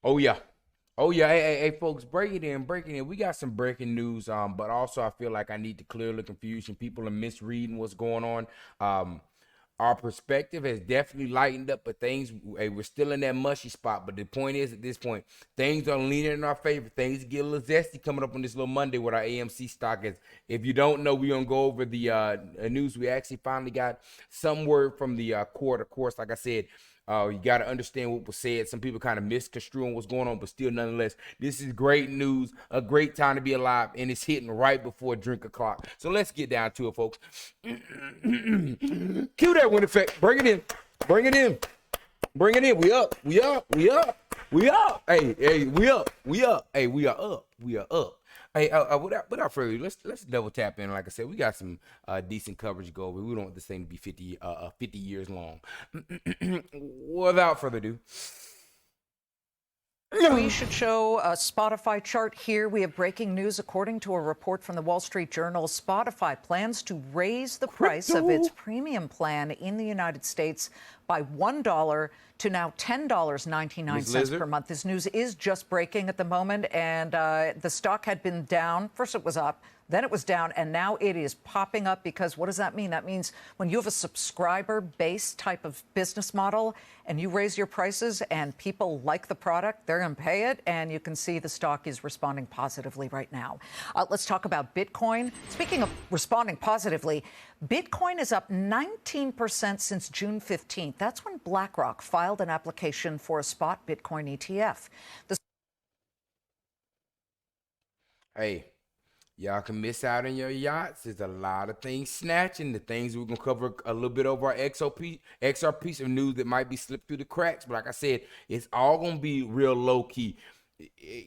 Oh yeah. Oh yeah. Hey, folks, break it in, break it in. We got some breaking news. But also I feel like I need to clear the confusion. People are misreading what's going on. Our perspective has definitely lightened up, but things, hey, we're still in that mushy spot. But the point is, at this point, things are leaning in our favor. Things get a little zesty coming up on this little Monday with our AMC stock. As if you don't know, we're gonna go over the news. We actually finally got some word from the court. Of course, like I said, you got to understand what was said. Some people kind of misconstruing what's going on, but still, nonetheless, this is great news. A great time to be alive, and it's hitting right before drink o'clock. So let's get down to it, folks. Cue that wind effect. Bring it in. Bring it in. Bring it in. We up. We up. We up. We up. Hey, we up. We up. Hey, we are up. We are up. Hey, without further ado, let's double tap in. Like I said, we got some decent coverage to go over. We don't want this thing to be 50 years long. Without further ado. We should show a Spotify chart here. We have breaking news. According to a report from the Wall Street Journal, Spotify plans to raise the price of its premium plan in the United States by $1 to now $10.99 per month. This news is just breaking at the moment, and the stock had been down. First it was up, then it was down, and now it is popping up because what does that mean? That means when you have a subscriber-based type of business model and you raise your prices and people like the product, they're going to pay it, and you can see the stock is responding positively right now. Let's talk about Bitcoin. Speaking of responding positively, Bitcoin is up 19% since June 15th. That's when BlackRock filed an application for a spot Bitcoin ETF. Hey. Y'all can miss out on your yachts. There's a lot of things snatching. The things we're going to cover a little bit over our XR piece of news that might be slipped through the cracks. But like I said, it's all going to be real low key.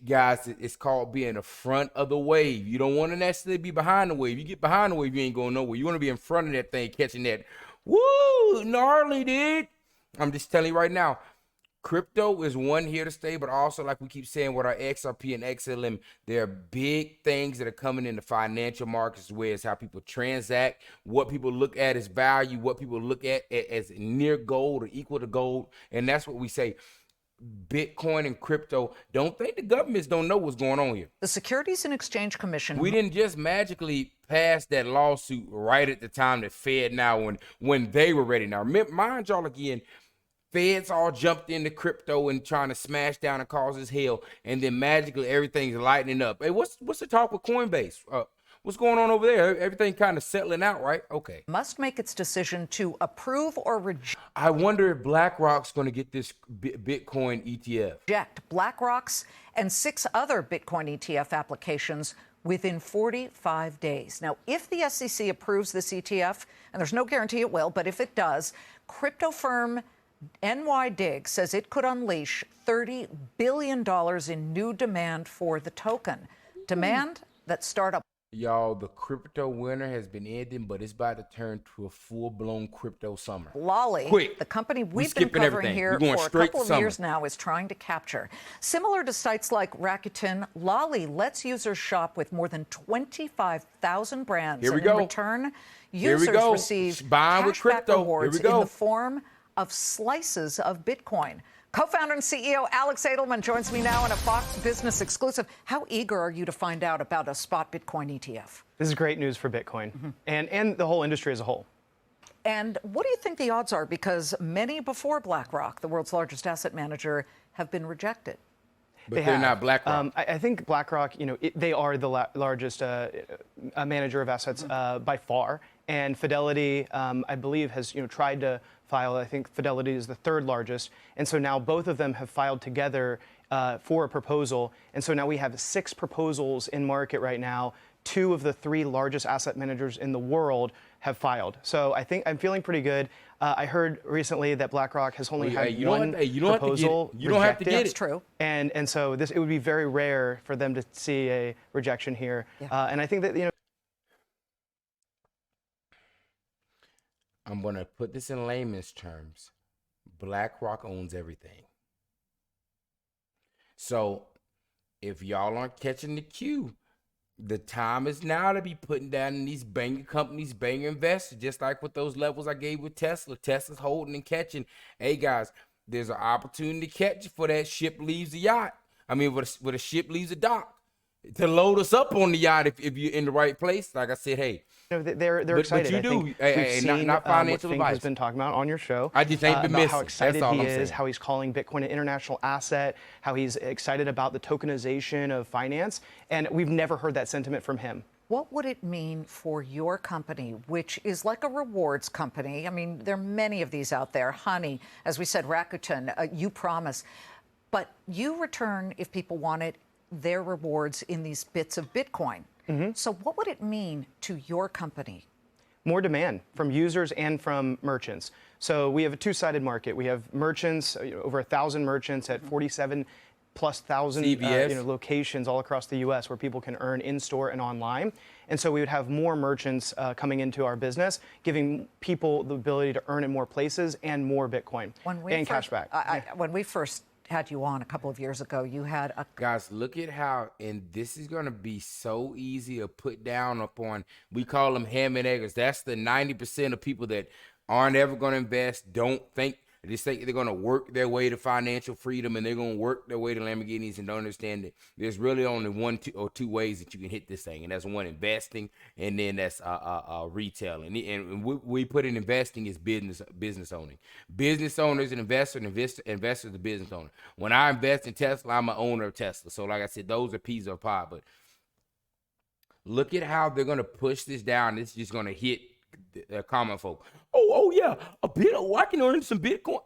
Guys, it's called being the front of the wave. You don't want to necessarily be behind the wave. You get behind the wave, you ain't going nowhere. You want to be in front of that thing, catching that. Woo, gnarly, dude. I'm just telling you right now. Crypto is one here to stay, but also, like we keep saying with our XRP and XLM, there are big things that are coming in the financial markets, where it's how people transact, what people look at as value, what people look at as near gold or equal to gold. And that's what we say. Bitcoin and crypto, don't think the governments don't know what's going on here. The Securities and Exchange Commission. We didn't just magically pass that lawsuit right at the time that Fed now when they were ready. Now, mind y'all again, Feds all jumped into crypto and trying to smash down and causes hell, and then magically everything's lightening up. Hey, what's the talk with Coinbase? What's going on over there? Everything kind of settling out, right? Okay. Must make its decision to approve or reject. I wonder if BlackRock's going to get this Bitcoin ETF. Reject BlackRock's and 6 other Bitcoin ETF applications within 45 days. Now, if the SEC approves this ETF, and there's no guarantee it will, but if it does, crypto firm NYDIG says it could unleash $30 billion in new demand for the token. Demand that startup. Y'all, the crypto winter has been ending, but it's about to turn to a full-blown crypto summer. Lolly, quick, the company we've been covering here for a couple of years now, is trying to capture. Similar to sites like Rakuten, Lolly lets users shop with more than 25,000 brands. Here we go. In return, users receive cashback rewards in the form of slices of Bitcoin. Co-founder and CEO Alex Adelman joins me now in a Fox Business exclusive. How eager are you to find out about a spot Bitcoin ETF? This is great news for Bitcoin and the whole industry as a whole. And what do you think the odds are? Because many before BlackRock, the world's largest asset manager, have been rejected. But they're not BlackRock. I think BlackRock, they are the largest manager of assets by far. And Fidelity, I believe, has tried to file. I think Fidelity is the 3rd largest. And so now both of them have filed together for a proposal. And so now we have 6 proposals in market right now. 2 of the 3 largest asset managers in the world have filed. So I think I'm feeling pretty good. I heard recently that BlackRock has only had one proposal rejected. You don't have to get it. That's true. And so it would be very rare for them to see a rejection here. Yeah. And I think that, I'm going to put this in layman's terms. BlackRock owns everything. So if y'all aren't catching the cue, the time is now to be putting down in these banger companies, banger investors, just like with those levels I gave with Tesla. Tesla's holding and catching. Hey, guys, there's an opportunity to catch you for that ship leaves the yacht. I mean, when a ship leaves the dock, to load us up on the yacht if you're in the right place. Like I said, hey. They're But excited. you I do. think Hey, we've seen not what financial Fink has advice. been talking about on your show. I just ain't been about missing. how excited That's all he I'm is, saying. how he's calling Bitcoin an international asset, how he's excited about the tokenization of finance, and we've never heard that sentiment from him. What would it mean for your company, which is like a rewards company? I mean, there are many of these out there. Honey, as we said, Rakuten, You Promise. But you return, if people want it, their rewards in these bits of Bitcoin. So what would it mean to your company? More demand from users and from merchants. So we have a two-sided market. We have merchants, over 1,000 merchants at 47 plus thousand locations all across the U.S. where people can earn in-store and online. And so we would have more merchants coming into our business, giving people the ability to earn in more places and more Bitcoin and cash back. When we first had you on a couple of years ago, you had a... Guys, look at how, and this is going to be so easy to put down upon, we call them ham and eggers. That's the 90% of people that aren't ever going to invest, don't think, they just think they're going to work their way to financial freedom and they're going to work their way to Lamborghinis and don't understand that there's really only one or two ways that you can hit this thing. And that's one, investing, and then that's retail. And we put in investing is business owning. Business owners and investors are business owner. When I invest in Tesla, I'm an owner of Tesla. So like I said, those are pieces of pie. But look at how they're going to push this down. It's just going to hit common folk. Oh yeah, I can earn some Bitcoin.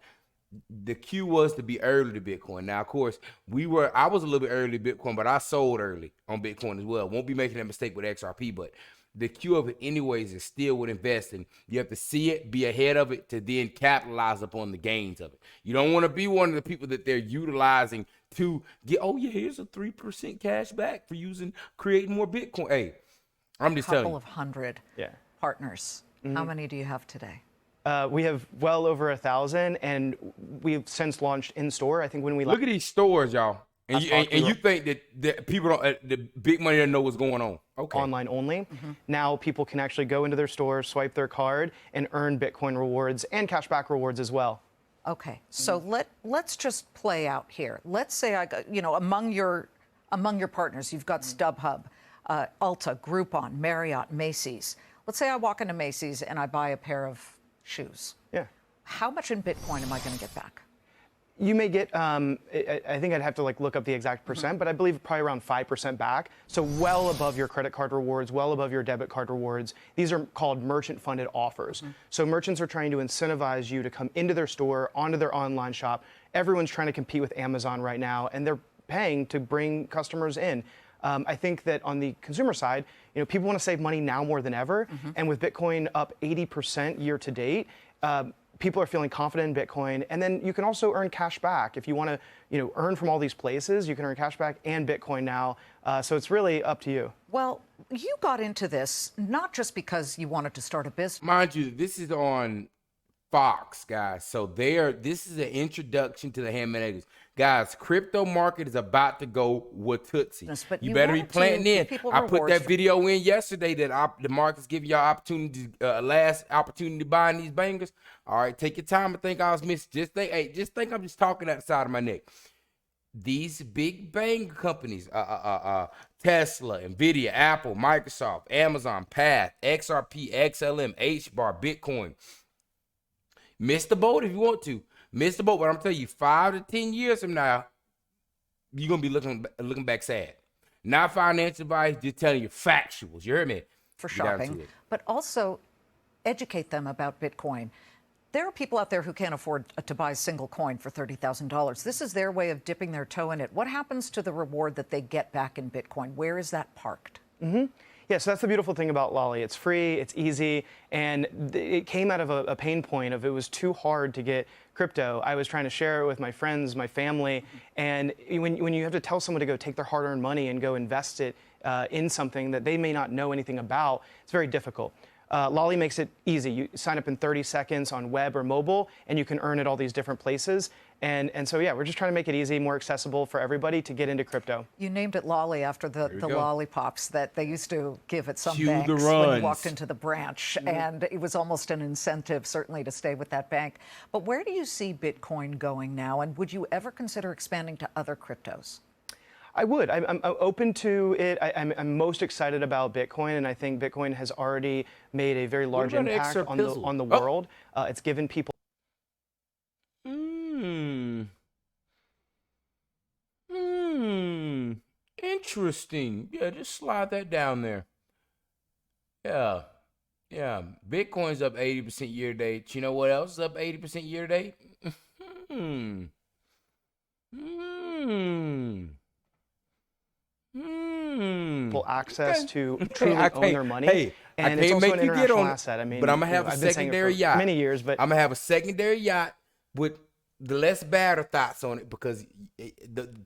The cue was to be early to Bitcoin. Now, of course, I was a little bit early to Bitcoin, but I sold early on Bitcoin as well. Won't be making that mistake with XRP, but the cue of it anyways is still with investing. You have to see it, be ahead of it to then capitalize upon the gains of it. You don't want to be one of the people that they're utilizing to get, here's a 3% cash back for creating more Bitcoin. Hey, I'm just telling you. Couple of hundred partners. How many do you have today? We have well over 1,000, and we've since launched in store. I think when we look at these stores, y'all, and you think that people don't, the big money doesn't know what's going on. Okay, online only. Now people can actually go into their store, swipe their card, and earn Bitcoin rewards and cashback rewards as well. Okay, so let's just play out here. Let's say I got, among your partners, you've got StubHub, Ulta, Groupon, Marriott, Macy's. Let's say I walk into Macy's and I buy a pair of shoes. Yeah. How much in Bitcoin am I going to get back? You may get, I think I'd have to look up the exact percent, but I believe probably around 5% back. So well above your credit card rewards, well above your debit card rewards. These are called merchant-funded offers. So merchants are trying to incentivize you to come into their store, onto their online shop. Everyone's trying to compete with Amazon right now, and they're paying to bring customers in. I think that on the consumer side, people want to save money now more than ever. And with Bitcoin up 80% year to date, people are feeling confident in Bitcoin. And then you can also earn cash back. If you want to, earn from all these places, you can earn cash back and Bitcoin now. So it's really up to you. Well, you got into this not just because you wanted to start a business. Mind you, this is on Fox, guys. So this is an introduction to the ham and eggers. Guys, crypto market is about to go with Tootsie. But you better be planting in. I put that for... video in yesterday that the market's giving y'all opportunity, last opportunity to buy in these bangers. All right, take your time and think I was missing. Just think I'm just talking outside of my neck. These big bang companies, Tesla, Nvidia, Apple, Microsoft, Amazon, Path, XRP, XLM, HBAR, Bitcoin. Miss the boat if you want to. Miss the boat, but I'm telling you, 5 to 10 years from now, you're gonna be looking back sad. Not financial advice, just telling you factuals. You heard me? For shopping, but also educate them about Bitcoin. There are people out there who can't afford to buy a single coin for $30,000. This is their way of dipping their toe in it. What happens to the reward that they get back in Bitcoin? Where is that parked? Yeah, so that's the beautiful thing about Lolly. It's free, it's easy, and it came out of a pain point of it was too hard to get crypto. I was trying to share it with my friends, my family, and when you have to tell someone to go take their hard-earned money and go invest it in something that they may not know anything about, it's very difficult. Lolly makes it easy. You sign up in 30 seconds on web or mobile, and you can earn at all these different places. And so, yeah, we're just trying to make it easy, more accessible for everybody to get into crypto. You named it Lolly after the go. lollipops that they used to give at some Cue the banks when you runs. walked into the branch. And it was almost an incentive, certainly, to stay with that bank. But where do you see Bitcoin going now? And would you ever consider expanding to other cryptos? I would. I'm open to it. I'm most excited about Bitcoin, and I think Bitcoin has already made a very large about impact extra on pizzle? the world. It's given people. Interesting. Yeah, just slide that down there. Yeah. Yeah. Bitcoin's up 80% year to date. You know what else is up 80% year to date? Access Okay. to Hey, truly I own can't- their money. hey, I and it's can't also make an you get international on it, asset. I mean, but I'm gonna have a I've been saying it secondary for yacht. many years, but I'm gonna have a secondary yacht with the less badder thoughts on it because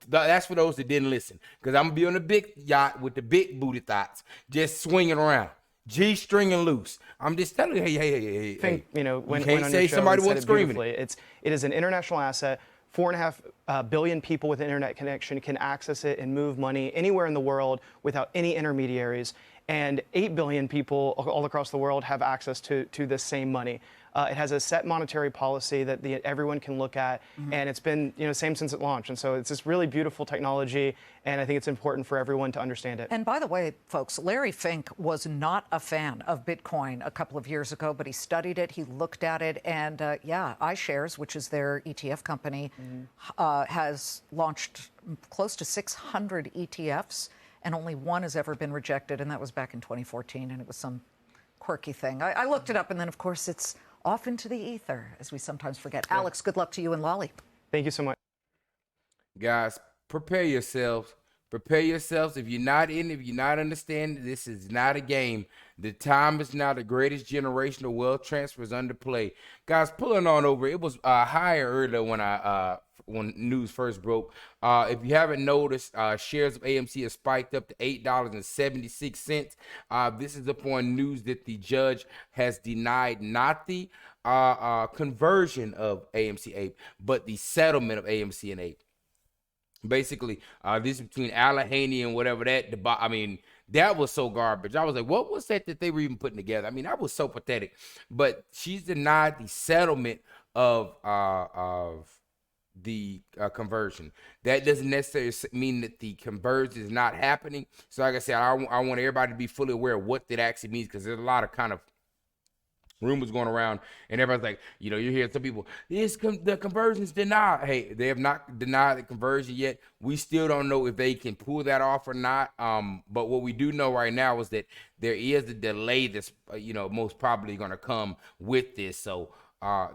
that's for those that didn't listen. Because I'm gonna be on the big yacht with the big booty thoughts, just swinging around, G-stringing loose. I'm just telling you, hey. think, you know, when can't on say your show, somebody you said wasn't it screaming beautifully. It is an international asset. 4.5 billion people with an internet connection can access it and move money anywhere in the world without any intermediaries. And 8 billion people all across the world have access to this same money. It has a set monetary policy that everyone can look at, and it's been same since it launched. And so it's this really beautiful technology, and I think it's important for everyone to understand it. And by the way, folks, Larry Fink was not a fan of Bitcoin a couple of years ago, but he studied it, he looked at it, and yeah, iShares, which is their ETF company, has launched close to 600 ETFs, and only one has ever been rejected, and that was back in 2014, and it was some quirky thing. I looked it up, and then, of course, it's off into the ether, as we sometimes forget. Yeah. Alex, good luck to you and Lolly. Thank you so much. Guys, prepare yourselves. Prepare yourselves. If you're not in, if you're not understanding, this is not a game. The time is now. The greatest generational wealth transfer is under play. Guys, pulling on over. It was higher earlier when news first broke. If you haven't noticed, shares of AMC have spiked up to $8.76. This is upon news that the judge has denied not the conversion of AMC APE, but the settlement of AMC and APE. Basically, this is between Alleghany and whatever I mean, that was so garbage. I was like, what was that they were even putting together? I mean, that was so pathetic. But she's denied the settlement of the conversion. That doesn't necessarily mean that the conversion is not happening. So like I said, I want everybody to be fully aware of what that actually means, because there's a lot of kind of rumors going around, and everybody's like, you hear some people, the conversion's denied. Hey, they have not denied the conversion yet. We still don't know if they can pull that off or not. But what we do know right now is that there is a delay that's, most probably going to come with this. So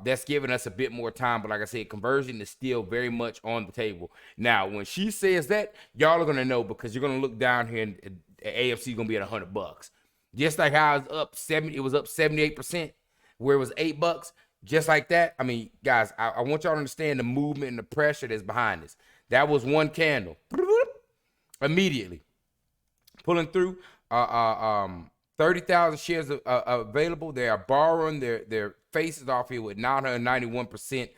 that's giving us a bit more time. But like I said, conversion is still very much on the table. Now, when she says that, y'all are going to know, because you're going to look down here and AFC is going to be at $100. Just like how it was up 78%, where it was $8. Just like that. I mean, guys, I want y'all to understand the movement and the pressure that's behind this. That was one candle. Immediately pulling through. 30,000 shares available. They are borrowing their faces off here with 991%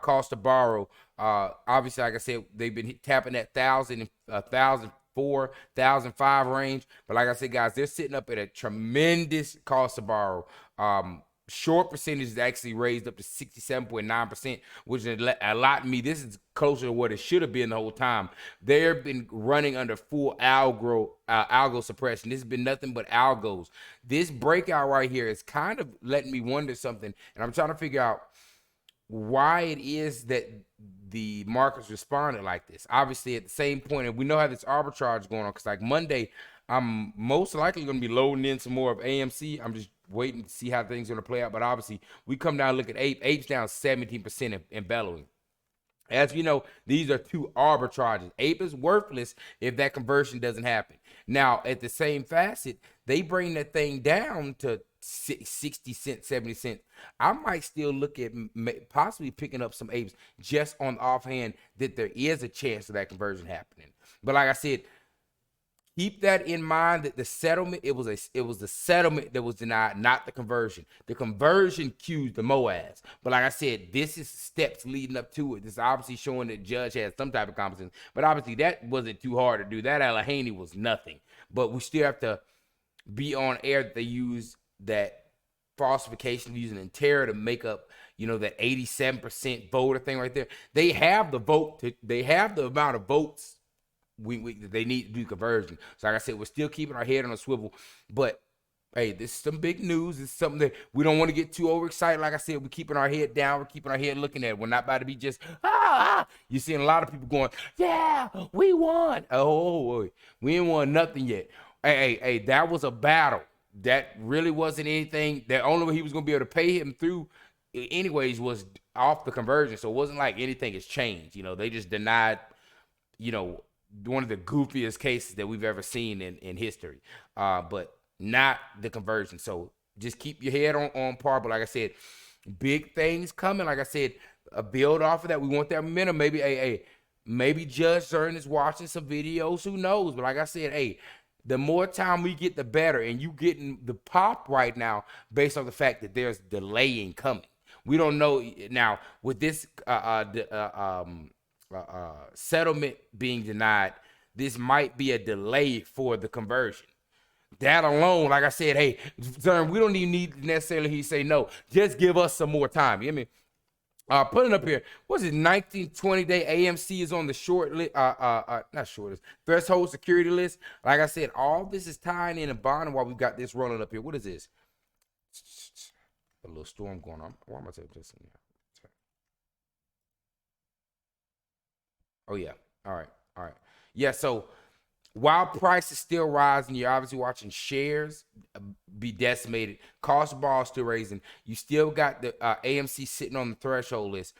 cost to borrow. Obviously, like I said, they've been tapping that 1,004, 1,005 range. But like I said, guys, they're sitting up at a tremendous cost to borrow. Short percentage is actually raised up to 67.9%, which is a lot to me. This is closer to what it should have been the whole time. They've been running under full algo suppression. This has been nothing but algos. This breakout right here is kind of letting me wonder something, and I'm trying to figure out why it is that the markets responded like this. Obviously, at the same point, and we know how this arbitrage going on, because like Monday, I'm most likely going to be loading in some more of AMC. I'm just waiting to see how things are going to play out. But obviously, we come down and look at APE. APE's down 17% in bellowing. As we know, these are two arbitrages. APE is worthless if that conversion doesn't happen. Now, at the same facet, they bring that thing down to 60 cents, 70 cents. I might still look at possibly picking up some APEs just on the offhand that there is a chance of that conversion happening. But like I said, Keep that in mind that the settlement, it was the settlement that was denied, not the conversion. The conversion cues the MOASS. But like I said, this is steps leading up to it. This is obviously showing that judge has some type of competence. But obviously that wasn't too hard to do. That Alleghany was nothing. But we still have to be on air that they use that falsification using Intera to make up, that 87% voter thing right there. They have the vote. They have the amount of votes they need to do conversion. So like I said, we're still keeping our head on a swivel. But hey, this is some big news. It's something that we don't want to get too overexcited. Like I said, we're keeping our head down. We're keeping our head looking at it. We're not about to be just, You're seeing a lot of people going, yeah, we won. Oh, we ain't won nothing yet. Hey, that was a battle. That really wasn't anything. The only way he was going to be able to pay him through anyways was off the conversion. So it wasn't like anything has changed. They just denied, one of the goofiest cases that we've ever seen in history, but not the conversion. So just keep your head on par. But like I said, big things coming. Like I said, a build off of that. We want that momentum. Maybe Judge Zurn is watching some videos. Who knows? But like I said, the more time we get, the better. And you getting the pop right now based on the fact that there's delaying coming. We don't know now with this settlement being denied. This might be a delay for the conversion. That alone, like I said, hey, Zurn, we don't even need necessarily he say no. Just give us some more time. You hear me? Putting up here, what's it? 19-20 day AMC is on the short list, not short list, threshold security list. Like I said, all this is tying in and bonding while we got this rolling up here. What is this? A little storm going on. Why am I saying this in here? Oh yeah. All right. Yeah. So while price is still rising, you're obviously watching shares be decimated. Cost ball still raising. You still got the AMC sitting on the threshold list.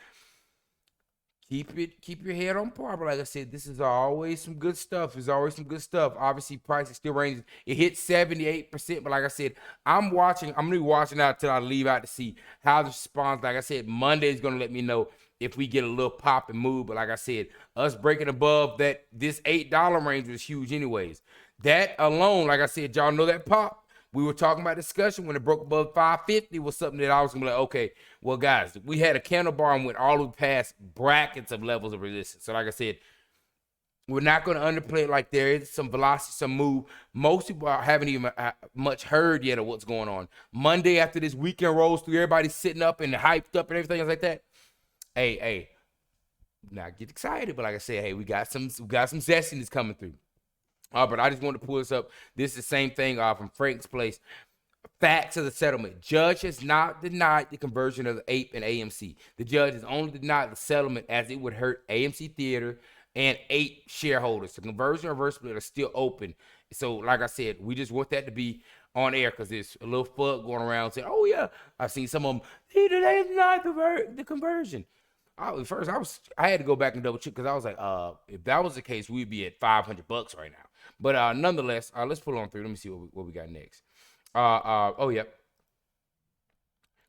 Keep your head on par. But like I said, this is always some good stuff. There's always some good stuff. Obviously, price is still ranging. It hit 78%. But like I said, I'm gonna be watching out till I leave out to see how this responds. Like I said, Monday is gonna let me know if we get a little pop and move. But like I said, us breaking above this $8 range was huge anyways. That alone, like I said, y'all know that pop. We were talking about discussion when it broke above 550 was something that I was gonna be like, okay, well, guys, we had a candle bar and went all the way past brackets of levels of resistance. So like I said, we're not going to underplay it. Like there is some velocity, some move. Most people haven't even much heard yet of what's going on. Monday after this weekend rolls through, everybody's sitting up and hyped up and everything else like that. Hey, not get excited, but like I said, hey, we got some zestiness coming through. But I just wanted to pull this up. This is the same thing from Frank's place. Facts of the settlement. Judge has not denied the conversion of the APE and AMC. The judge has only denied the settlement as it would hurt AMC Theater and APE shareholders. The conversion and reverse split are still open. So, like I said, we just want that to be on air because there's a little fuck going around saying, "Oh yeah, I've seen some of them. They denied the conversion." First, I had to go back and double check because I was like, if that was the case, we'd be at $500 right now. But nonetheless, let's pull on through. Let me see what we got next. Oh yeah.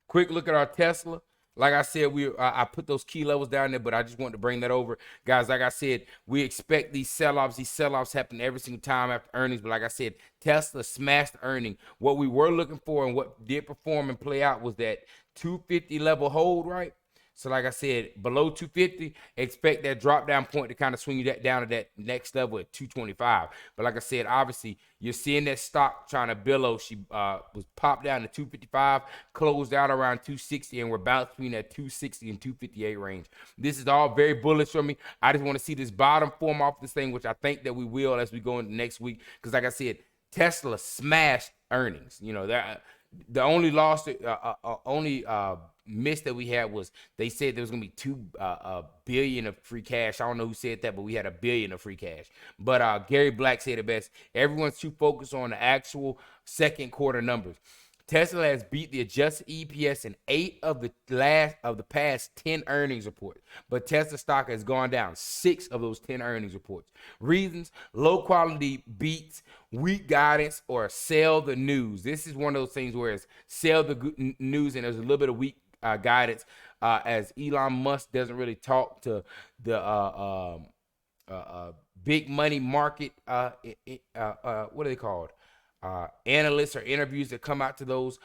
Quick look at our Tesla. Like I said, I put those key levels down there, but I just wanted to bring that over. Guys, like I said, we expect these sell-offs. These sell-offs happen every single time after earnings. But like I said, Tesla smashed earning. What we were looking for and what did perform and play out was that 250 level hold, right? So like I said, below 250, expect that drop down point to kind of swing you down to that next level at 225. But like I said, obviously, you're seeing that stock trying to billow. She was popped down to 255, closed out around 260, and we're bouncing between that 260 and 258 range. This is all very bullish for me. I just want to see this bottom form off this thing, which I think that we will as we go into next week. Because like I said, Tesla smashed earnings. That the only loss, miss that we had was they said there was gonna be $2 billion of free cash. I don't know who said that, but we had $1 billion of free cash. But Gary Black said it best. Everyone's too focused on the actual second quarter numbers. Tesla has beat the adjusted EPS in 8 of the past 10 earnings reports, but Tesla stock has gone down 6 of those 10 earnings reports. Reasons: low quality beats, weak guidance, or sell the news. This is one of those things where it's sell the news and there's a little bit of weak guidance, as Elon Musk doesn't really talk to the big money market, what are they called? Analysts or interviews that come out to those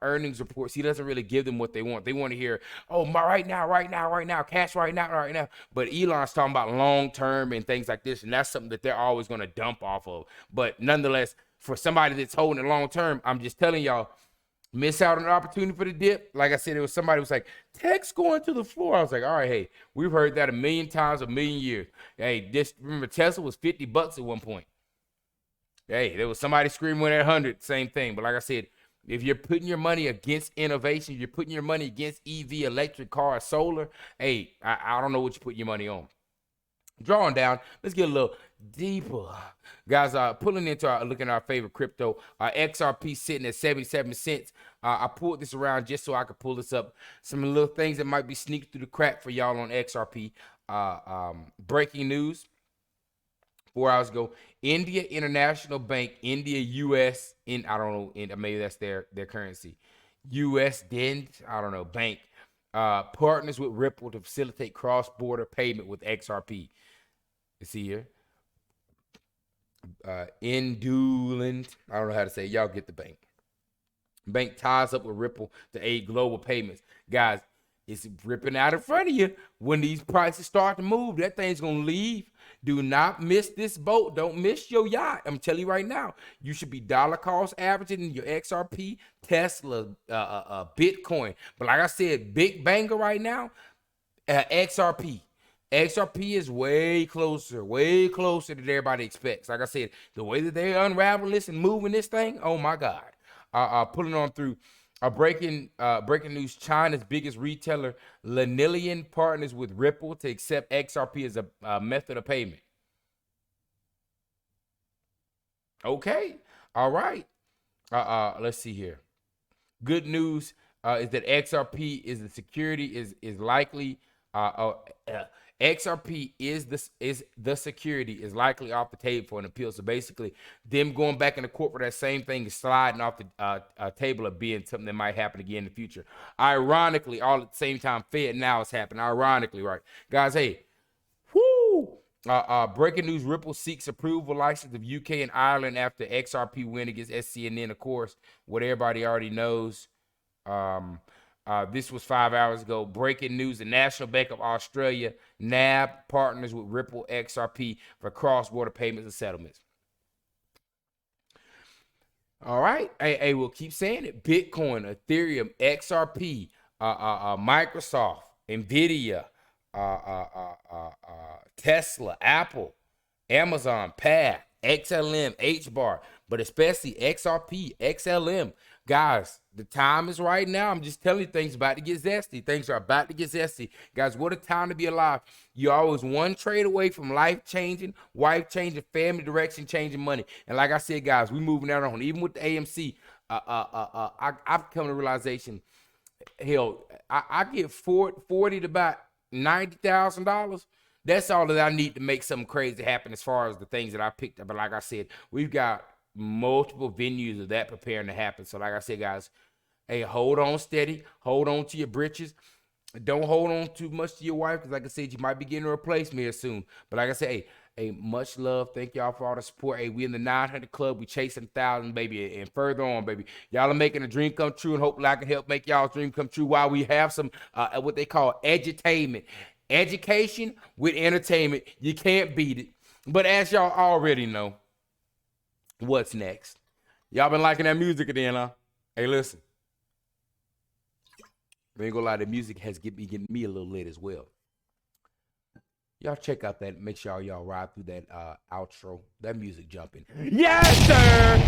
earnings reports. He doesn't really give them what they want. They want to hear, oh, my right now, cash right now. But Elon's talking about long term and things like this, and that's something that they're always going to dump off of. But nonetheless, for somebody that's holding it long term, I'm just telling y'all, miss out on the opportunity for the dip. Like I said, it was somebody who was like, tech's going to the floor. I was like, all right, hey, we've heard that a million times, a million years. Hey, remember Tesla was $50 at one point. Hey, there was somebody screaming at 100, same thing. But like I said, if you're putting your money against innovation, you're putting your money against EV, electric cars, solar, hey, I don't know what you put your money on. Drawing down, let's get a little deeper. Guys, pulling into looking at our favorite crypto, XRP sitting at 77 cents. I pulled this around just so I could pull this up. Some little things that might be sneaked through the crack for y'all on XRP. Breaking news. 4 hours ago, India International Bank, India US, I don't know, maybe that's their currency. US Dent, I don't know, bank, partners with Ripple to facilitate cross-border payment with XRP. You see here. Indulent, I don't know how to say it. Y'all get the bank. Bank ties up with Ripple to aid global payments. Guys, it's ripping out in front of you. When these prices start to move, that thing's going to leave. Do not miss this boat. Don't miss your yacht. I'm telling you right now, you should be dollar cost averaging your XRP, Tesla, Bitcoin. But like I said, big banger right now, XRP. XRP is way closer than everybody expects. Like I said, the way that they unravel this and moving this thing, oh my God. Pulling on through. Breaking news, China's biggest retailer, Lanillion, partners with Ripple to accept XRP as a method of payment. Okay. All right. Let's see here. Good news is that XRP is the security is likely XRP is the security is likely off the table for an appeal. So basically, them going back in the court for that same thing is sliding off the table of being something that might happen again in the future. Ironically, all at the same time, Fed now is happening. Ironically, right, guys? Hey, whoo! Breaking news: Ripple seeks approval license of UK and Ireland after XRP win against SCNN. Of course, what everybody already knows. This was 5 hours ago. Breaking news: the National Bank of Australia, NAB, partners with Ripple XRP for cross-border payments and settlements. All right. Hey, we'll keep saying it. Bitcoin, Ethereum, XRP, Microsoft, NVIDIA, Tesla, Apple, Amazon, PAD, XLM, HBAR, but especially XRP, XLM. Guys, the time is right now. I'm just telling you, things about to get zesty. Things are about to get zesty. Guys, what a time to be alive. You're always one trade away from life-changing, wife-changing, family direction, changing money. And like I said, guys, we're moving that on. Even with the AMC, I've come to the realization, hell, I get 40 to about $90,000. That's all that I need to make something crazy happen as far as the things that I picked up. But like I said, we've got multiple venues of that preparing to happen. So like I said, guys, hey, hold on steady. Hold on to your britches. Don't hold on too much to your wife because like I said, you might be getting a replacement here soon. But like I said, hey, much love. Thank y'all for all the support. Hey, we in the 900 club. We chasing 1,000, baby, and further on, baby. Y'all are making a dream come true, and hopefully I can help make y'all's dream come true while we have some what they call edutainment. Education with entertainment. You can't beat it. But as y'all already know, what's next? Y'all been liking that music again, huh? Hey, listen. I ain't gonna lie, the music has getting me a little lit as well. Y'all check out that. Make sure y'all ride through that outro. That music jumping. Yes, sir!